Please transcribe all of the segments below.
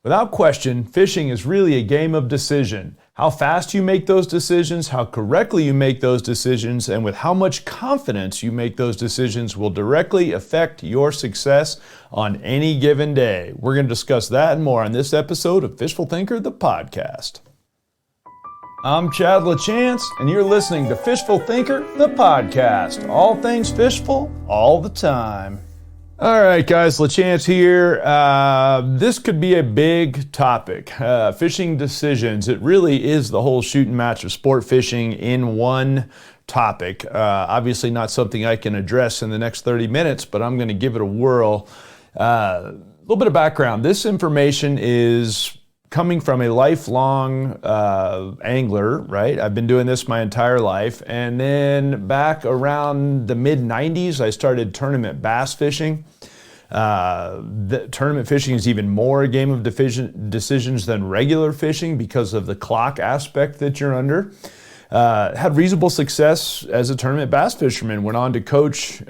Without question, fishing is really a game of decision. How fast you make those decisions, how correctly you make those decisions, and with how much confidence you make those decisions will directly affect your success on any given day. We're going to discuss that and more on this episode of Fishful Thinker, the podcast. I'm Chad LaChance, and you're listening to Fishful Thinker, the podcast. All things fishful, all the time. All right, guys, LaChance here. This could be a big topic, fishing decisions. It really is the whole shooting match of sport fishing in one topic. Obviously not something I can address in the next 30 minutes, but I'm going to give it a whirl. A little bit of background. This information is coming from a lifelong angler, right? I've been doing this my entire life. And then back around the mid-90s, I started tournament bass fishing. The tournament fishing is even more a game of decisions than regular fishing because of the clock aspect that you're under. Had reasonable success as a tournament bass fisherman. Went on to coach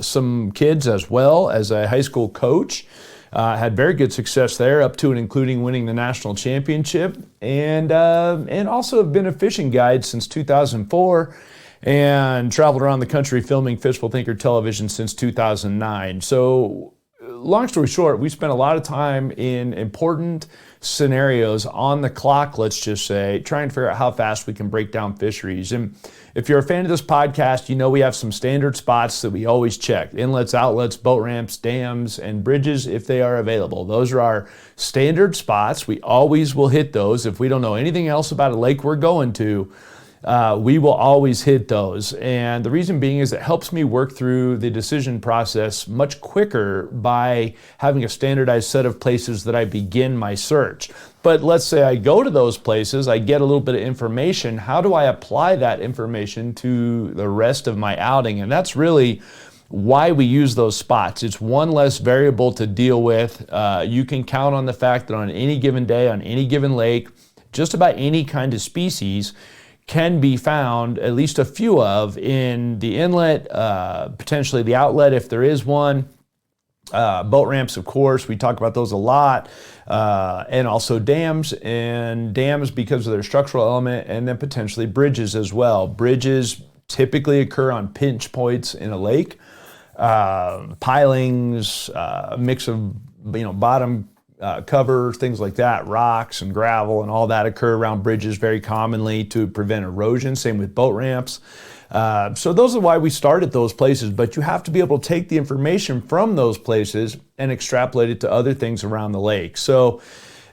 some kids as well as a high school coach. Had very good success there, up to and including winning the national championship, and also have been a fishing guide since 2004, and traveled around the country filming Fishful Thinker television since 2009. So, long story short, we spent a lot of time in important scenarios on the clock, let's just say, trying to figure out how fast we can break down fisheries. And if you're a fan of this podcast, you know we have some standard spots that we always check. Inlets, outlets, boat ramps, dams, and bridges if they are available. Those are our standard spots. We always will hit those. If we don't know anything else about a lake we're going to, we will always hit those. And the reason being is it helps me work through the decision process much quicker by having a standardized set of places that I begin my search. But let's say I go to those places, I get a little bit of information. How do I apply that information to the rest of my outing? And that's really why we use those spots. It's one less variable to deal with. You can count on the fact that on any given day, on any given lake, just about any kind of species can be found, at least a few of, in the inlet, potentially the outlet if there is one. Boat ramps, of course, we talk about those a lot, and also dams because of their structural element, and then potentially bridges as well. Bridges typically occur on pinch points in a lake. Pilings, a mix of bottom cover, things like that, rocks and gravel and all that occur around bridges very commonly to prevent erosion. Same with boat ramps. So those are why we start at those places, but you have to be able to take the information from those places and extrapolate it to other things around the lake. So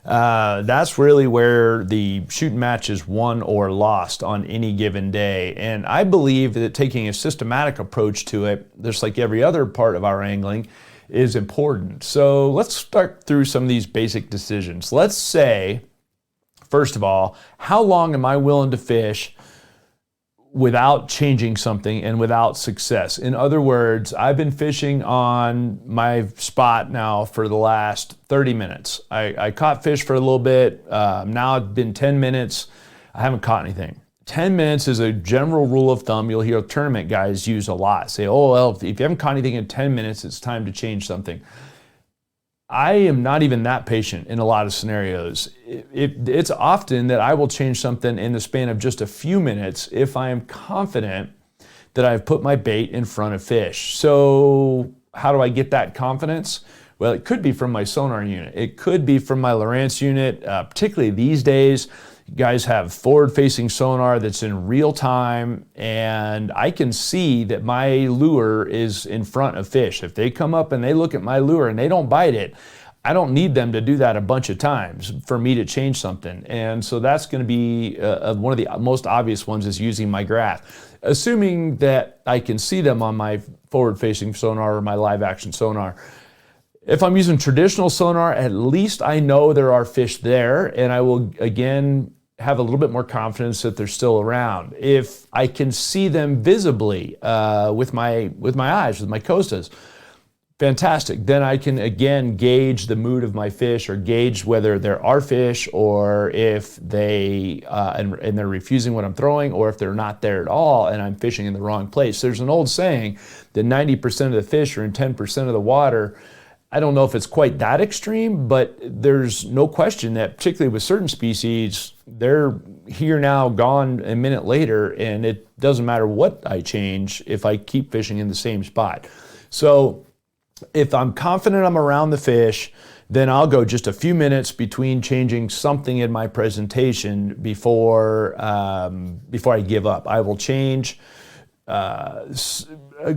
that's really where the shooting match is won or lost on any given day. And I believe that taking a systematic approach to it, just like every other part of our angling, is important. So let's start through some of these basic decisions. Let's say, first of all, how long am I willing to fish without changing something and without success? In other words, I've been fishing on my spot now for the last 30 minutes. I caught fish for a little bit. Now it's been 10 minutes. I haven't caught anything. 10 minutes is a general rule of thumb you'll hear tournament guys use a lot. Say, oh, well, if you haven't caught anything in 10 minutes, it's time to change something. I am not even that patient in a lot of scenarios. It's often that I will change something in the span of just a few minutes if I am confident that I've put my bait in front of fish. So how do I get that confidence? Well, it could be from my sonar unit. It could be from my Lowrance unit, particularly these days. Guys have forward-facing sonar that's in real time, and I can see that my lure is in front of fish. If they come up and they look at my lure and they don't bite it, I don't need them to do that a bunch of times for me to change something. And so that's going to be one of the most obvious ones, is using my graph. Assuming that I can see them on my forward-facing sonar or my live-action sonar. If I'm using traditional sonar, at least I know there are fish there, and I will, again, have a little bit more confidence that they're still around. If I can see them visibly with my eyes, with my Costas, fantastic. Then I can, again, gauge the mood of my fish, or gauge whether there are fish, or if they, and they're refusing what I'm throwing, or if they're not there at all and I'm fishing in the wrong place. There's an old saying that 90% of the fish are in 10% of the water. I don't know if it's quite that extreme, but there's no question that particularly with certain species, they're here now, gone a minute later, and it doesn't matter what I change if I keep fishing in the same spot. So if I'm confident I'm around the fish, then I'll go just a few minutes between changing something in my presentation before I give up. I will change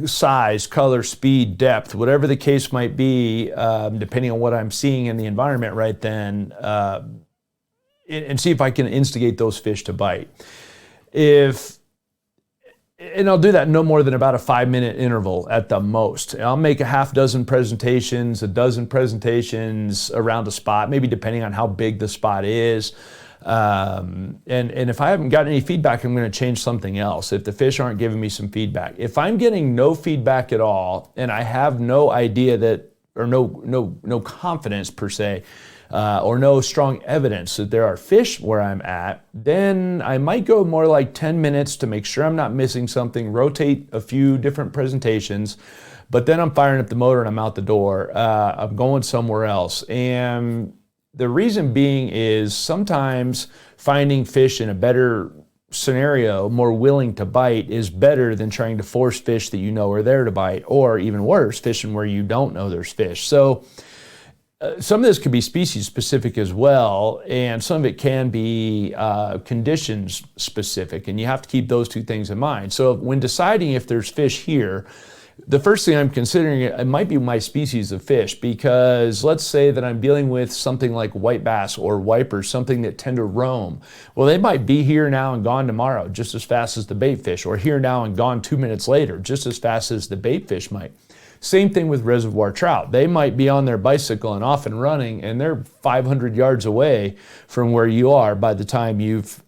size, color, speed, depth, whatever the case might be, depending on what I'm seeing in the environment right then, and see if I can instigate those fish to bite. And I'll do that no more than about a 5-minute interval at the most. I'll make a half dozen presentations, a dozen presentations around a spot, maybe depending on how big the spot is. And if I haven't gotten any feedback, I'm going to change something else if the fish aren't giving me some feedback. If I'm getting no feedback at all and I have no idea that, or no confidence per se, or no strong evidence that there are fish where I'm at, then I might go more like 10 minutes to make sure I'm not missing something, rotate a few different presentations, but then I'm firing up the motor and I'm out the door. I'm going somewhere else. And the reason being is sometimes finding fish in a better scenario, more willing to bite, is better than trying to force fish that you know are there to bite, or even worse, fishing where you don't know there's fish. So some of this could be species specific as well, and some of it can be conditions specific, and you have to keep those two things in mind. So when deciding if there's fish here, the first thing I'm considering, it might be my species of fish, because let's say that I'm dealing with something like white bass or wipers, something that tend to roam. Well, they might be here now and gone tomorrow just as fast as the bait fish, or here now and gone 2 minutes later just as fast as the bait fish might. Same thing with reservoir trout. They might be on their bicycle and off and running, and they're 500 yards away from where you are by the time you've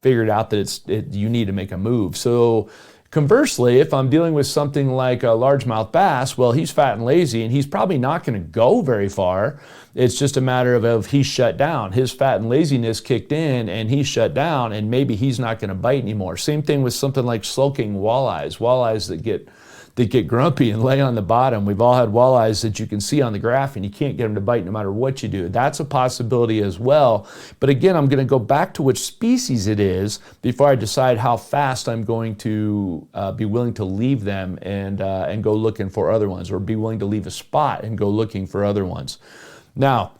figured out that you need to make a move. So conversely, if I'm dealing with something like a largemouth bass, well, he's fat and lazy, and he's probably not going to go very far. It's just a matter of he's shut down. His fat and laziness kicked in, and he's shut down, and maybe he's not going to bite anymore. Same thing with something like sulking walleyes that get grumpy and lay on the bottom. We've all had walleyes that you can see on the graph and you can't get them to bite no matter what you do. That's a possibility as well. But again, I'm going to go back to which species it is before I decide how fast I'm going to be willing to leave them and go looking for other ones, or be willing to leave a spot and go looking for other ones. Now,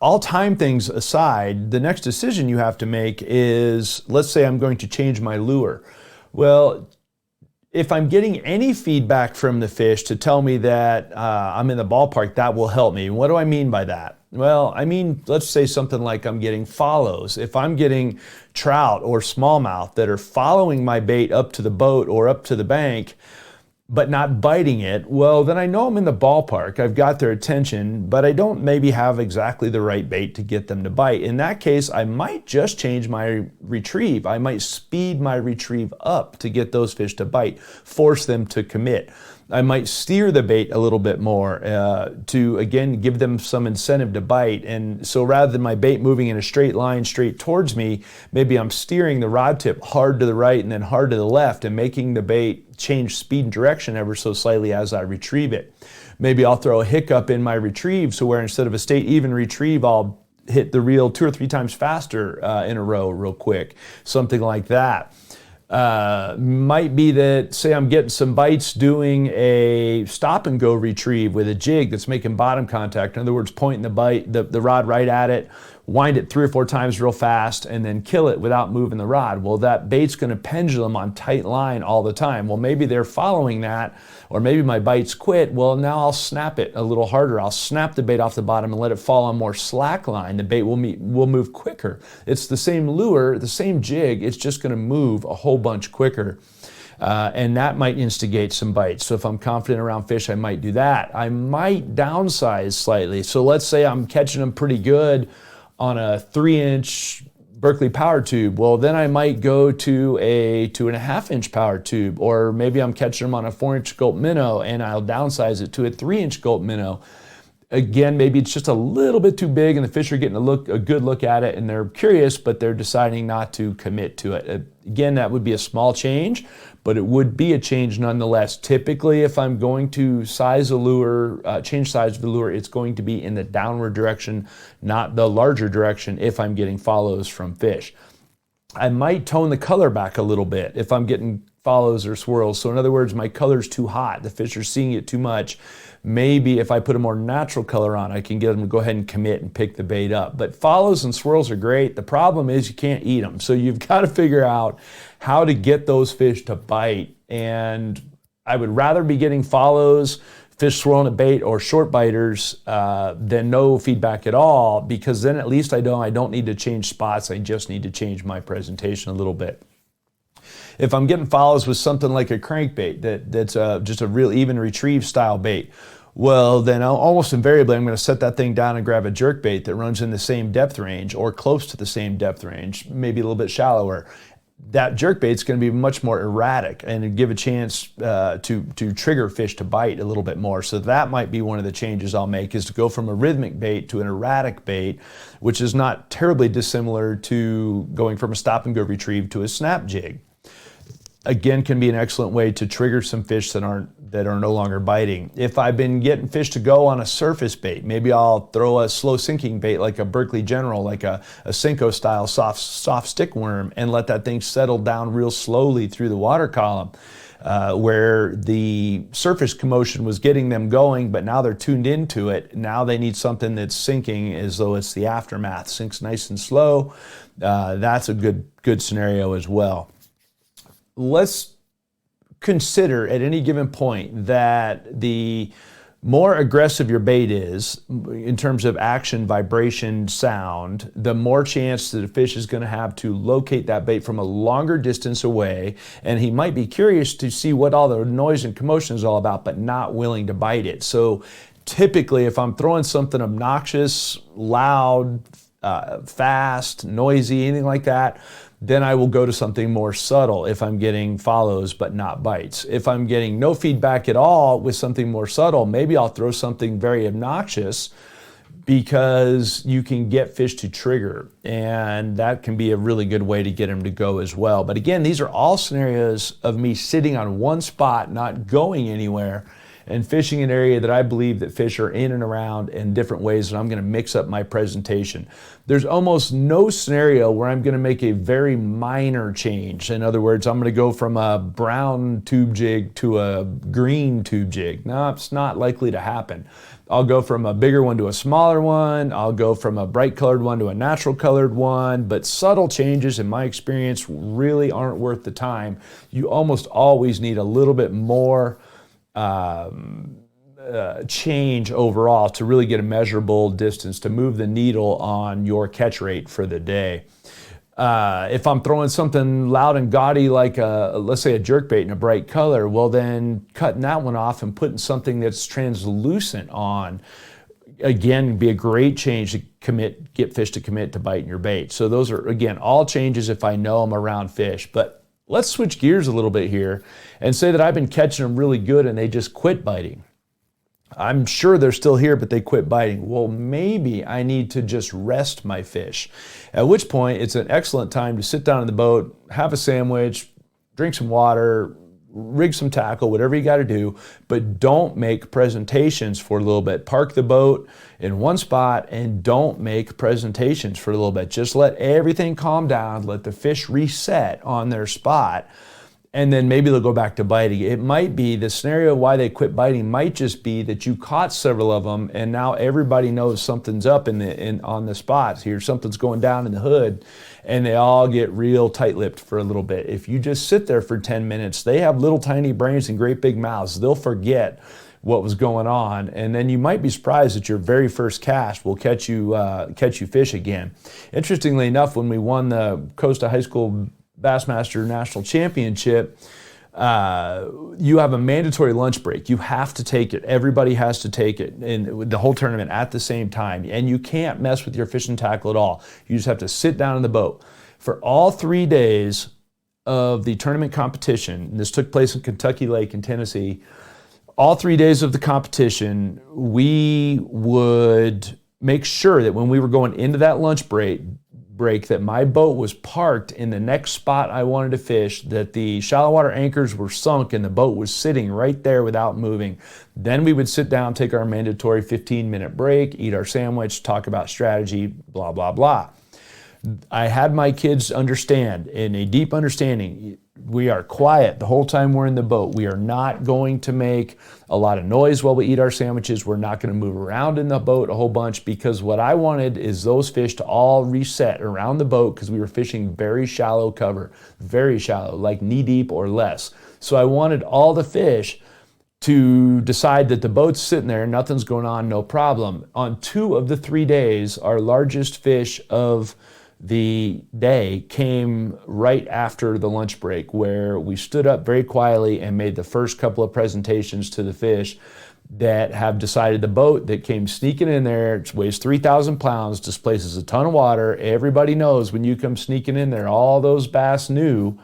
all time things aside, the next decision you have to make is, let's say I'm going to change my lure. Well, if I'm getting any feedback from the fish to tell me that I'm in the ballpark, that will help me. What do I mean by that? Well, I mean, let's say something like I'm getting follows. If I'm getting trout or smallmouth that are following my bait up to the boat or up to the bank, but not biting it, well, then I know I'm in the ballpark. I've got their attention, but I don't maybe have exactly the right bait to get them to bite. In that case, I might just change my retrieve. I might speed my retrieve up to get those fish to bite, force them to commit. I might steer the bait a little bit more to, again, give them some incentive to bite. And so rather than my bait moving in a straight line straight towards me, maybe I'm steering the rod tip hard to the right and then hard to the left, and making the bait change speed and direction ever so slightly as I retrieve it. Maybe I'll throw a hiccup in my retrieve, so where instead of a straight even retrieve, I'll hit the reel 2 or 3 times faster in a row real quick, something like that. Might be that, say I'm getting some bites doing a stop and go retrieve with a jig that's making bottom contact. In other words, pointing the rod right at it, wind it 3 or 4 times real fast, and then kill it without moving the rod. Well, that bait's going to pendulum on tight line all the time. Well, maybe they're following that, or maybe my bite's quit. Well, now I'll snap it a little harder. I'll snap the bait off the bottom and let it fall on more slack line. The bait will move quicker. It's the same lure, the same jig. It's just going to move a whole bunch quicker. And that might instigate some bites. So if I'm confident around fish, I might do that. I might downsize slightly. So let's say I'm catching them pretty good on a 3-inch Berkeley power tube. Well, then I might go to a 2.5-inch power tube, or maybe I'm catching them on a 4-inch gulp minnow and I'll downsize it to a 3-inch gulp minnow. Again, maybe it's just a little bit too big and the fish are getting a good look at it and they're curious, but they're deciding not to commit to it. Again, that would be a small change, but it would be a change nonetheless. Typically, if I'm going to size a lure, change size of the lure, it's going to be in the downward direction, not the larger direction if I'm getting follows from fish. I might tone the color back a little bit if I'm getting follows or swirls. So in other words, my color's too hot. The fish are seeing it too much. Maybe if I put a more natural color on, I can get them to go ahead and commit and pick the bait up. But follows and swirls are great. The problem is you can't eat them. So you've got to figure out how to get those fish to bite. And I would rather be getting follows, fish swirling at bait, or short biters than no feedback at all, because then at least I know I don't need to change spots. I just need to change my presentation a little bit. If I'm getting follows with something like a crankbait that's just a real even retrieve style bait, well, then almost invariably I'm going to set that thing down and grab a jerkbait that runs in the same depth range or close to the same depth range, maybe a little bit shallower. That jerkbait's going to be much more erratic and give a chance to trigger fish to bite a little bit more. So that might be one of the changes I'll make, is to go from a rhythmic bait to an erratic bait, which is not terribly dissimilar to going from a stop and go retrieve to a snap jig. Again, can be an excellent way to trigger some fish that are no longer biting. If I've been getting fish to go on a surface bait, maybe I'll throw a slow sinking bait like a Berkeley General, like a Senko style soft stick worm, and let that thing settle down real slowly through the water column, where the surface commotion was getting them going, but now they're tuned into it. Now they need something that's sinking as though it's the aftermath. Sinks nice and slow. That's a good scenario as well. Let's consider at any given point that the more aggressive your bait is in terms of action, vibration, sound, the more chance that a fish is going to have to locate that bait from a longer distance away, and he might be curious to see what all the noise and commotion is all about, but not willing to bite it. So typically, if I'm throwing something obnoxious, loud, fast, noisy, anything like that, then I will go to something more subtle if I'm getting follows but not bites. If I'm getting no feedback at all with something more subtle, maybe I'll throw something very obnoxious, because you can get fish to trigger, and that can be a really good way to get them to go as well. But again, these are all scenarios of me sitting on one spot, not going anywhere, and fishing an area that I believe that fish are in and around in different ways, and I'm going to mix up my presentation. There's almost no scenario where I'm going to make a very minor change. In other words, I'm going to go from a brown tube jig to a green tube jig. No, it's not likely to happen. I'll go from a bigger one to a smaller one. I'll go from a bright colored one to a natural colored one, but subtle changes in my experience really aren't worth the time. You almost always need a little bit more change overall to really get a measurable distance to move the needle on your catch rate for the day. If I'm throwing something loud and gaudy like let's say a jerkbait in a bright color, well then cutting that one off and putting something that's translucent on, again, be a great change to get fish to commit to biting your bait. So those are, again, all changes if I know I'm around fish. But let's switch gears a little bit here and say that I've been catching them really good and they just quit biting. I'm sure they're still here, but they quit biting. Well, maybe I need to just rest my fish, at which point it's an excellent time to sit down in the boat, have a sandwich, drink some water, rig some tackle, whatever you got to do, but don't make presentations for a little bit. Park the boat in one spot and don't make presentations for a little bit. Just let everything calm down, let the fish reset on their spot, and then maybe they'll go back to biting. It might be the scenario why they quit biting might just be that you caught several of them and now everybody knows something's up on the spots here, something's going down in the hood, and they all get real tight-lipped for a little bit. If you just sit there for 10 minutes, they have little tiny brains and great big mouths. They'll forget what was going on, and then you might be surprised that your very first cast will catch you fish again. Interestingly enough, when we won the Costa High School Bassmaster National Championship, you have a mandatory lunch break. You have to take it. Everybody has to take it in the whole tournament at the same time, and you can't mess with your fishing tackle at all. You just have to sit down in the boat. For all 3 days of the tournament competition, and this took place in Kentucky Lake in Tennessee, all 3 days of the competition, we would make sure that when we were going into that lunch break, break that my boat was parked in the next spot I wanted to fish, that the shallow water anchors were sunk and the boat was sitting right there without moving. Then we would sit down, take our mandatory 15-minute break, eat our sandwich, talk about strategy, blah, blah, blah. I had my kids understand, in a deep understanding, we are quiet the whole time we're in the boat. We are not going to make a lot of noise while we eat our sandwiches. We're not going to move around in the boat a whole bunch, because what I wanted is those fish to all reset around the boat, because we were fishing very shallow cover, very shallow, like knee deep or less. So I wanted all the fish to decide that the boat's sitting there, nothing's going on, no problem. On 2 of the 3 days, our largest fish of the day came right after the lunch break, where we stood up very quietly and made the first couple of presentations to the fish that have decided the boat that came sneaking in there. It weighs 3,000 pounds, displaces a ton of water. Everybody knows when you come sneaking in there, all those bass knew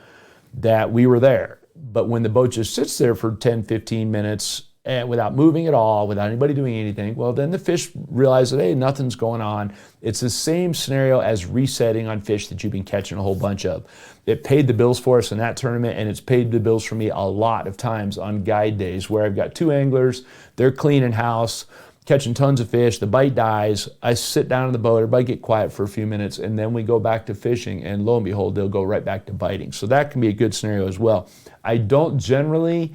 that we were there. But when the boat just sits there for 10, 15 minutes and without moving at all, without anybody doing anything, well, then the fish realize that, hey, nothing's going on. It's the same scenario as resetting on fish that you've been catching a whole bunch of. It paid the bills for us in that tournament, and it's paid the bills for me a lot of times on guide days where I've got 2 anglers, they're cleaning house, catching tons of fish, the bite dies, I sit down in the boat, everybody get quiet for a few minutes, and then we go back to fishing, and lo and behold, they'll go right back to biting. So that can be a good scenario as well. I don't generally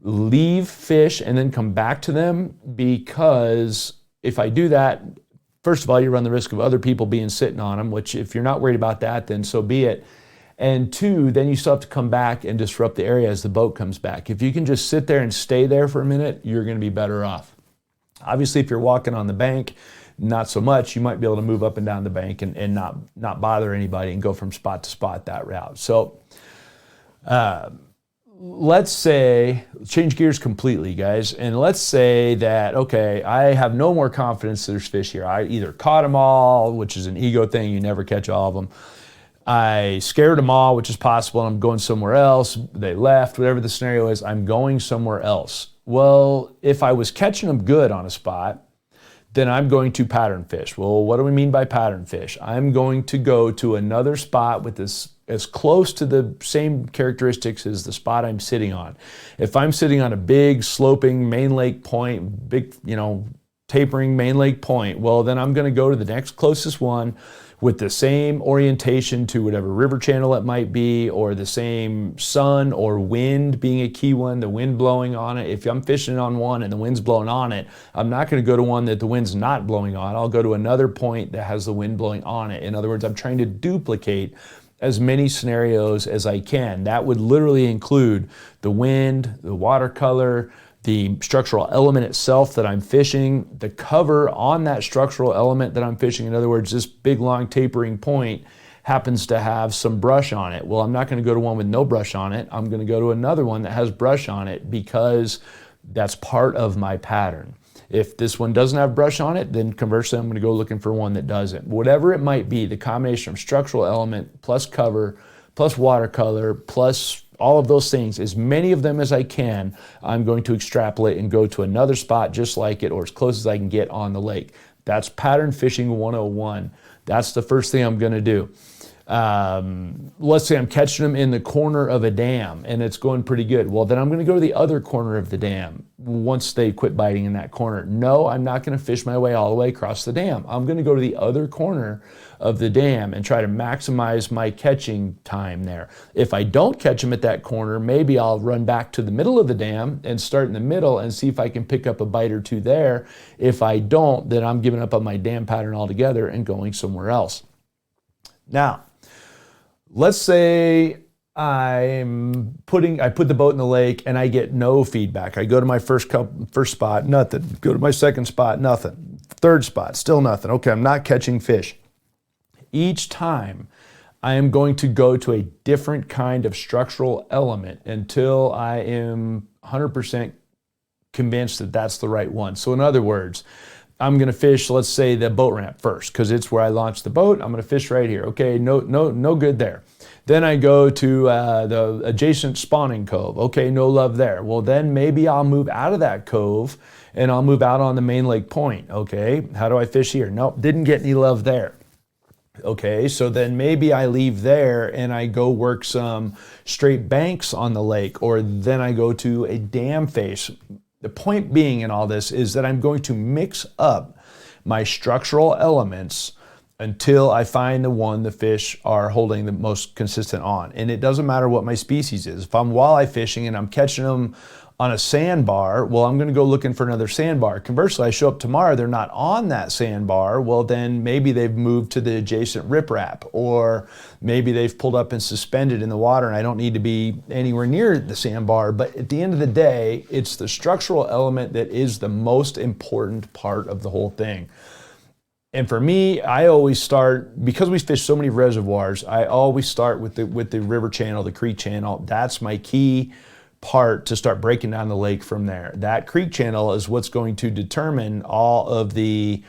leave fish and then come back to them, because if I do that, first of all, you run the risk of other people being sitting on them, which if you're not worried about that, then so be it. And 2, then you still have to come back and disrupt the area as the boat comes back. If you can just sit there and stay there for a minute, you're going to be better off. Obviously, if you're walking on the bank, not so much. You might be able to move up and down the bank and not bother anybody and go from spot to spot that route. So let's say, change gears completely, guys, and let's say that, okay, I have no more confidence there's fish here. I either caught them all, which is an ego thing, you never catch all of them. I scared them all, which is possible, and I'm going somewhere else. They left, whatever the scenario is, I'm going somewhere else. Well, if I was catching them good on a spot, then I'm going to pattern fish. Well, what do we mean by pattern fish? I'm going to go to another spot with this as close to the same characteristics as the spot I'm sitting on. If I'm sitting on a big sloping main lake point, big, tapering main lake point, well, then I'm going to go to the next closest one with the same orientation to whatever river channel it might be, or the same sun or wind being a key one, the wind blowing on it. If I'm fishing on one and the wind's blowing on it, I'm not going to go to one that the wind's not blowing on. I'll go to another point that has the wind blowing on it. In other words, I'm trying to duplicate as many scenarios as I can. That would literally include the wind, the watercolor, the structural element itself that I'm fishing, the cover on that structural element that I'm fishing. In other words, this big long tapering point happens to have some brush on it. Well, I'm not going to go to one with no brush on it. I'm going to go to another one that has brush on it, because that's part of my pattern. If this one doesn't have brush on it, then conversely, I'm going to go looking for one that doesn't. Whatever it might be, the combination of structural element plus cover plus watercolor plus all of those things, as many of them as I can, I'm going to extrapolate and go to another spot just like it, or as close as I can get on the lake. That's pattern fishing 101. That's the first thing I'm going to do. Let's say I'm catching them in the corner of a dam and it's going pretty good. Well, then I'm going to go to the other corner of the dam once they quit biting in that corner. No, I'm not going to fish my way all the way across the dam. I'm going to go to the other corner of the dam and try to maximize my catching time there. If I don't catch them at that corner, maybe I'll run back to the middle of the dam and start in the middle and see if I can pick up a bite or two there. If I don't, then I'm giving up on my dam pattern altogether and going somewhere else. Now, let's say I put the boat in the lake and I get no feedback. I go to my first spot, nothing. Go to my second spot, nothing. Third spot, still nothing. Okay, I'm not catching fish. Each time I am going to go to a different kind of structural element until I am 100% convinced that that's the right one. So in other words, I'm going to fish, let's say, the boat ramp first, because it's where I launched the boat. I'm going to fish right here. Okay, no good there. Then I go to the adjacent spawning cove. Okay, no love there. Well, then maybe I'll move out of that cove and I'll move out on the main lake point. Okay, how do I fish here? Nope, didn't get any love there. Okay, so then maybe I leave there and I go work some straight banks on the lake, or then I go to a dam face. The point being in all this is that I'm going to mix up my structural elements until I find the one the fish are holding the most consistent on. And it doesn't matter what my species is. If I'm walleye fishing and I'm catching them on a sandbar, well, I'm gonna go looking for another sandbar. Conversely, I show up tomorrow, they're not on that sandbar, well then maybe they've moved to the adjacent riprap, or maybe they've pulled up and suspended in the water and I don't need to be anywhere near the sandbar. But at the end of the day, it's the structural element that is the most important part of the whole thing. And for me, I always start, because we fish so many reservoirs, I always start with the river channel, the creek channel. That's my key part to start breaking down the lake from there. That creek channel is what's going to determine all of the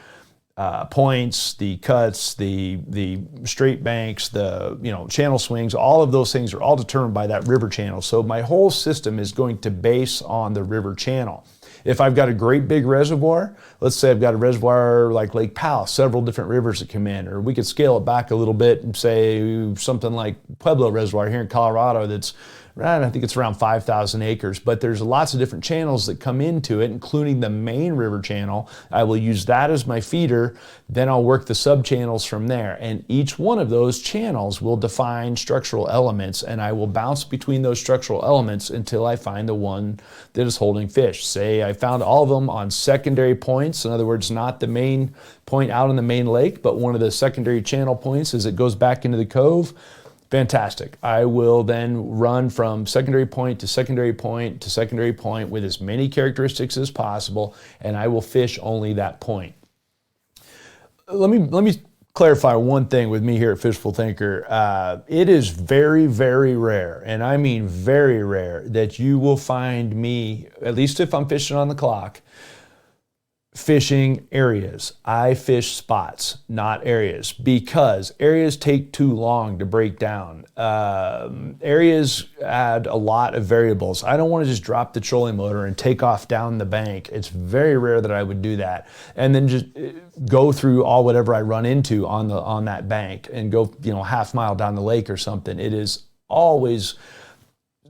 points, the cuts, the straight banks, the channel swings. All of those things are all determined by that river channel. So my whole system is going to base on the river channel. If I've got a great big reservoir, let's say I've got a reservoir like Lake Powell, several different rivers that come in, or we could scale it back a little bit and say something like Pueblo Reservoir here in Colorado that's, I think it's around 5,000 acres, but there's lots of different channels that come into it, including the main river channel. I will use that as my feeder, then I'll work the sub-channels from there. And each one of those channels will define structural elements, and I will bounce between those structural elements until I find the one that is holding fish. Say I found all of them on secondary points, in other words, not the main point out in the main lake, but one of the secondary channel points as it goes back into the cove. Fantastic. I will then run from secondary point to secondary point to secondary point with as many characteristics as possible, and I will fish only that point. Let me clarify one thing with me here at Fishful Thinker. It is very, very rare, and I mean very rare, that you will find me, at least if I'm fishing on the clock, fishing areas. I fish spots, not areas, because areas take too long to break down. Areas add a lot of variables. I don't want to just drop the trolling motor and take off down the bank. It's very rare that I would do that and then just go through all whatever I run into on that bank and go half mile down the lake or something. It is always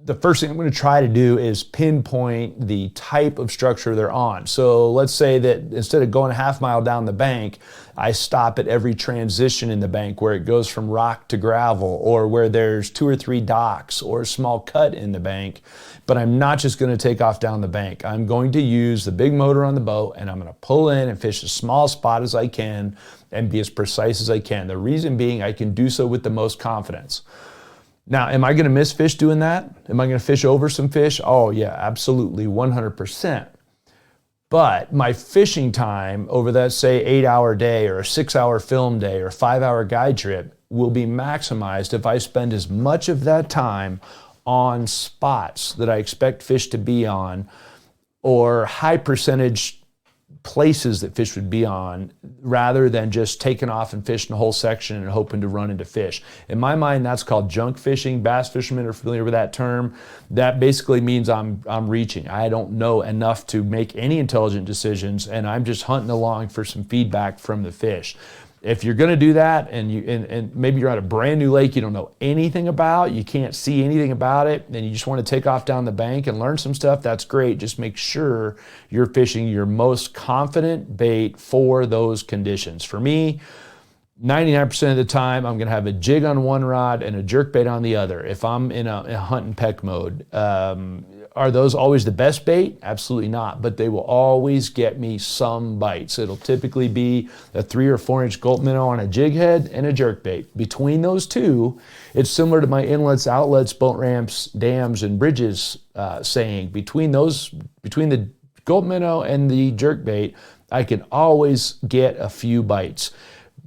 the first thing I'm going to try to do is pinpoint the type of structure they're on. So let's say that instead of going a half mile down the bank, I stop at every transition in the bank where it goes from rock to gravel, or where there's 2 or 3 docks or a small cut in the bank. But I'm not just going to take off down the bank. I'm going to use the big motor on the boat, and I'm going to pull in and fish as small spot as I can and be as precise as I can. The reason being, I can do so with the most confidence. Now, am I going to miss fish doing that? Am I going to fish over some fish? Oh yeah, absolutely, 100%. But my fishing time over that, say, 8-hour day or a 6-hour film day or 5-hour guide trip will be maximized if I spend as much of that time on spots that I expect fish to be on, or high percentage places that fish would be on, rather than just taking off and fishing a whole section and hoping to run into fish. In my mind, that's called junk fishing. Bass fishermen are familiar with that term. That basically means I'm reaching. I don't know enough to make any intelligent decisions, and I'm just hunting along for some feedback from the fish. If you're going to do that, and maybe you're at a brand new lake you don't know anything about, you can't see anything about it, and you just want to take off down the bank and learn some stuff, that's great. Just make sure you're fishing your most confident bait for those conditions. For me, 99% of the time, I'm going to have a jig on one rod and a jerkbait on the other if I'm in a hunt and peck mode. Are those always the best bait? Absolutely not, but they will always get me some bites. It'll typically be a 3 or 4 inch gulp minnow on a jig head and a jerkbait. Between those two, it's similar to my inlets, outlets, boat ramps, dams, and bridges saying. Between the gulp minnow and the jerkbait, I can always get a few bites.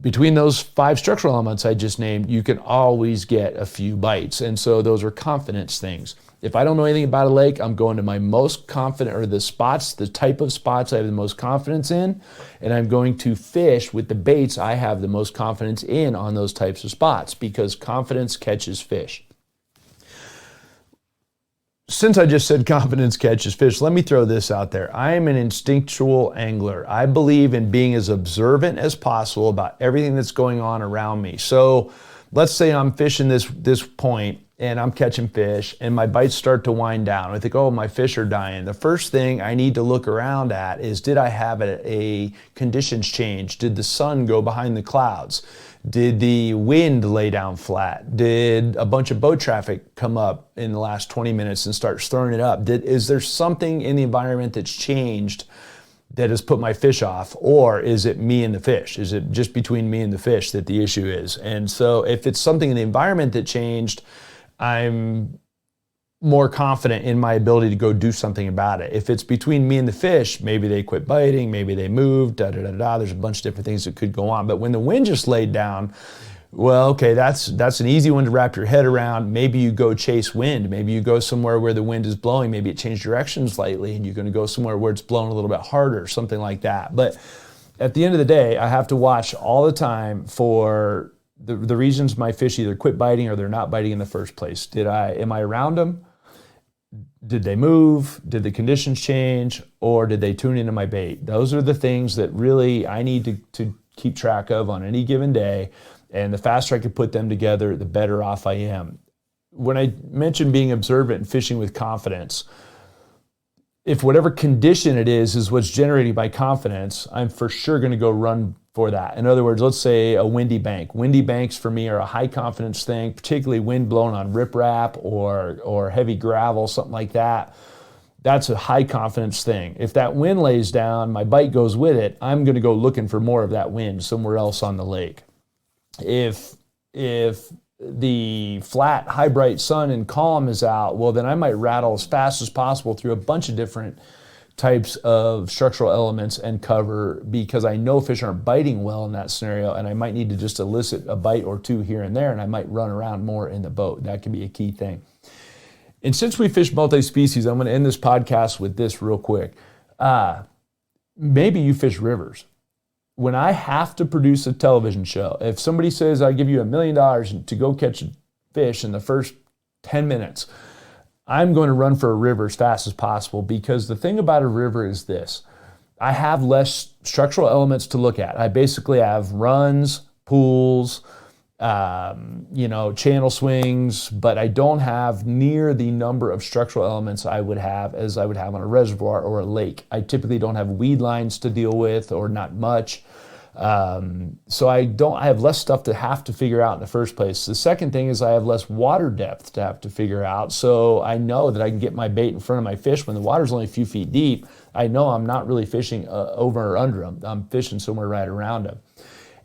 Between those 5 structural elements I just named, you can always get a few bites. And so those are confidence things. If I don't know anything about a lake, I'm going to my most confident, or the spots, the type of spots I have the most confidence in, and I'm going to fish with the baits I have the most confidence in on those types of spots, because confidence catches fish. Since I just said confidence catches fish, let me throw this out there. I am an instinctual angler. I believe in being as observant as possible about everything that's going on around me. So let's say I'm fishing this point and I'm catching fish and my bites start to wind down. I think, oh, my fish are dying. The first thing I need to look around at is, did I have a conditions change? Did the sun go behind the clouds? Did the wind lay down flat? Did a bunch of boat traffic come up in the last 20 minutes and start stirring it up? Is there something in the environment that's changed that has put my fish off? Or is it me and the fish? Is it just between me and the fish that the issue is? And so if it's something in the environment that changed, I'm more confident in my ability to go do something about it. If it's between me and the fish, maybe they quit biting, maybe they moved, There's a bunch of different things that could go on. But when the wind just laid down, well, okay, that's an easy one to wrap your head around. Maybe you go chase wind. Maybe you go somewhere where the wind is blowing. Maybe it changed direction slightly and you're going to go somewhere where it's blowing a little bit harder, something like that. But at the end of the day, I have to watch all the time for the reasons my fish either quit biting or they're not biting in the first place. Am I around them? Did they move? Did the conditions change? Or did they tune into my bait? Those are the things that really I need to keep track of on any given day. And the faster I can put them together, the better off I am. When I mentioned being observant and fishing with confidence, if whatever condition it is what's generating my confidence, I'm for sure going to go run for that. In other words, let's say a windy bank. Windy banks for me are a high confidence thing, particularly wind blowing on riprap or heavy gravel, something like that. That's a high confidence thing. If that wind lays down, my bite goes with it, I'm going to go looking for more of that wind somewhere else on the lake. If the flat, high, bright sun and calm is out, well, then I might rattle as fast as possible through a bunch of different types of structural elements and cover, because I know fish aren't biting well in that scenario, and I might need to just elicit a bite or two here and there, and I might run around more in the boat. That can be a key thing. And since we fish multi-species, I'm going to end this podcast with this real quick. Maybe you fish rivers. When I have to produce a television show, if somebody says, I give you $1 million to go catch a fish in the first 10 minutes, I'm going to run for a river as fast as possible, because the thing about a river is this. I have less structural elements to look at. I basically have runs, pools, channel swings, but I don't have near the number of structural elements I would have on a reservoir or a lake. I typically don't have weed lines to deal with, or not much. So I have less stuff to have to figure out in the first place. The second thing is I have less water depth to have to figure out. So I know that I can get my bait in front of my fish when the water's only a few feet deep. I know I'm not really fishing over or under them. I'm fishing somewhere right around them.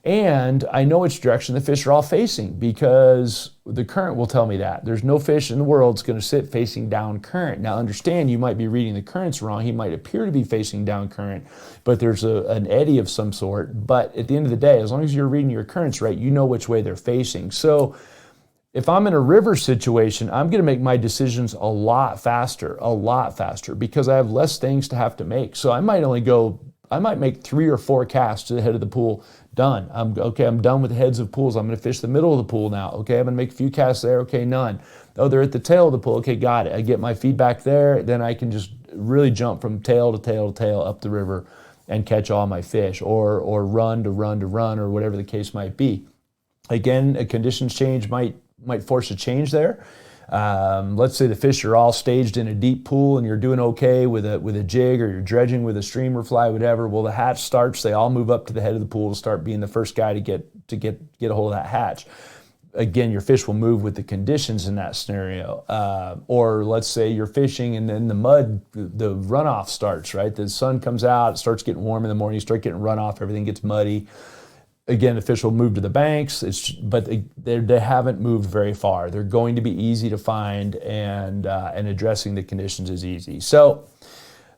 And I know which direction the fish are all facing, because the current will tell me that. There's no fish in the world that's going to sit facing down current. Now understand, you might be reading the currents wrong. He might appear to be facing down current, but there's an eddy of some sort. But at the end of the day, as long as you're reading your currents right, you know which way they're facing. So if I'm in a river situation, I'm going to make my decisions a lot faster, because I have less things to have to make. So I might make 3 or 4 casts to the head of the pool. Done. I'm done with the heads of pools. I'm going to fish the middle of the pool now. Okay, I'm going to make a few casts there. Okay, none. Oh, they're at the tail of the pool. Okay, got it. I get my feedback there. Then I can just really jump from tail to tail to tail up the river and catch all my fish, or run to run to run, or whatever the case might be. Again, a conditions change might force a change there. Let's say the fish are all staged in a deep pool and you're doing okay with a jig, or you're dredging with a streamer fly, whatever. Well, the hatch starts, they all move up to the head of the pool to start being the first guy to get a hold of that hatch. Again, your fish will move with the conditions in that scenario. Or let's say you're fishing and then the runoff starts, right? The sun comes out, it starts getting warm in the morning, you start getting runoff, everything gets muddy. Again, the fish will move to the banks, but they haven't moved very far. They're going to be easy to find, and addressing the conditions is easy. So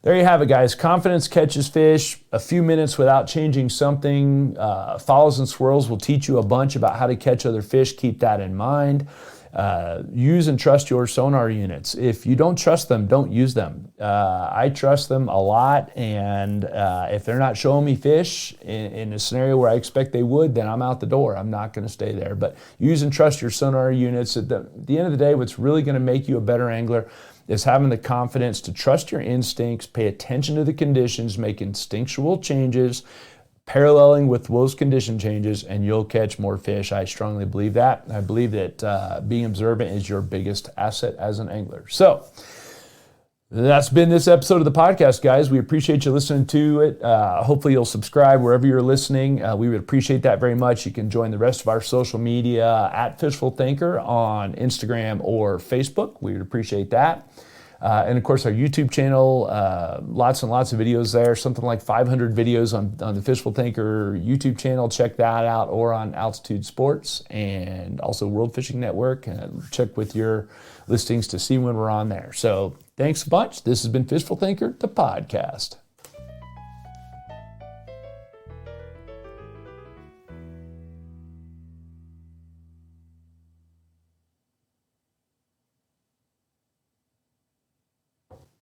there you have it, guys. Confidence catches fish. A few minutes without changing something. Follows and swirls will teach you a bunch about how to catch other fish. Keep that in mind. Use and trust your sonar units. If you don't trust them, don't use them. I trust them a lot, and if they're not showing me fish in a scenario where I expect they would, then I'm out the door. I'm not going to stay there. But use and trust your sonar units. At the end of the day, what's really going to make you a better angler is having the confidence to trust your instincts, pay attention to the conditions, make instinctual changes, paralleling with those condition changes, and you'll catch more fish. I strongly believe that. I believe that being observant is your biggest asset as an angler. So that's been this episode of the podcast, guys. We appreciate you listening to it. Hopefully you'll subscribe wherever you're listening. We would appreciate that very much. You can join the rest of our social media at Fishful Thinker on Instagram or Facebook. We would appreciate that. And of course, our YouTube channel, lots and lots of videos there, something like 500 videos on the Fishful Thinker YouTube channel. Check that out, or on Altitude Sports and also World Fishing Network. Check with your listings to see when we're on there. So thanks a bunch. This has been Fishful Thinker, the podcast.